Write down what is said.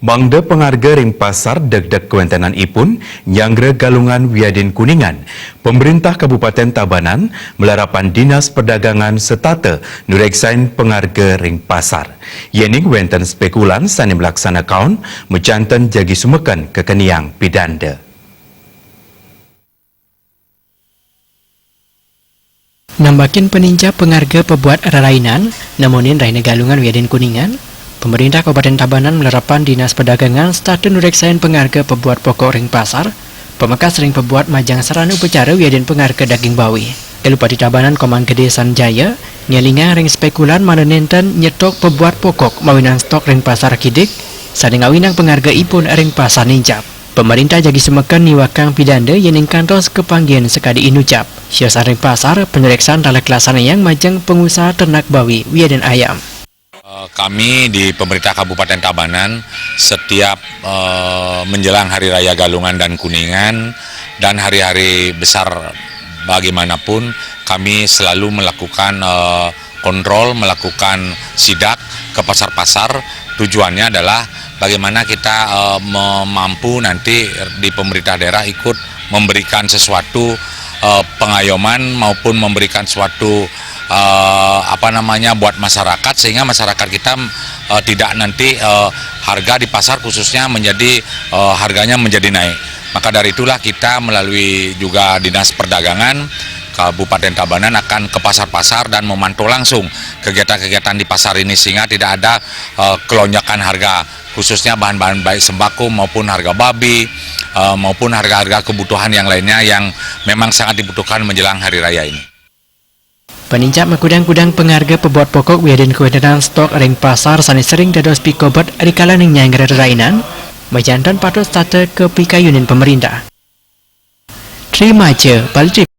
Mangda pengharga ring pasar deg-deg kewentenan ipun nyangre galungan Wiadin Kuningan. Pemerintah Kabupaten Tabanan melarapan Dinas Perdagangan setata nureksain pengharga ring pasar. Yening wenten spekulan sani melaksana kaun mecanten jagi sumekan kekeniang pidanda. Nambakin peninja pengharga pebuat rarainan, namunin raina galungan Wiadin Kuningan, Pemerintah Kabupaten Tabanan menerapkan Dinas Perdagangan strategi nureksain pengharga pebuat pokok ring pasar, pemekas ring pebuat majang sarana upacara Wiadin pengharga daging bawi. Kelupati Tabanan Komang Gede Sanjaya, nyelinga ring spekulan mana nenten nyetok pebuat pokok mawinan stok ring pasar kidik, sadeng awinang pengharga ipun ring pasar ninjap. Pemerintah jagi semekan niwakang pidanda yening kantos kepanggian sekadi inucap. Siasat ring pasar penureksaan dalam kelasana yang majang pengusaha ternak bawi Wiadin ayam. Kami di pemerintah Kabupaten Tabanan setiap menjelang Hari Raya Galungan dan Kuningan dan hari-hari besar bagaimanapun kami selalu melakukan kontrol, melakukan sidak ke pasar-pasar. Tujuannya adalah bagaimana kita mampu nanti di pemerintah daerah ikut memberikan sesuatu pengayoman maupun memberikan suatu buat masyarakat sehingga masyarakat kita tidak nanti harga di pasar khususnya menjadi harganya menjadi naik. Maka dari itulah kita melalui juga Dinas Perdagangan Kabupaten Tabanan akan ke pasar-pasar dan memantau langsung kegiatan-kegiatan di pasar ini sehingga tidak ada kelonjakan harga khususnya bahan-bahan baik sembako maupun harga babi maupun harga-harga kebutuhan yang lainnya yang memang sangat dibutuhkan menjelang hari raya ini. Penincap mengkudang-kudang pengharga pebuat pokok Wiadin kewentenan stok ring pasar sani sering dados pikobot adikala ning nyangre rainan, majantan patut starte ke pikayunin pemerintah. Terima kasih,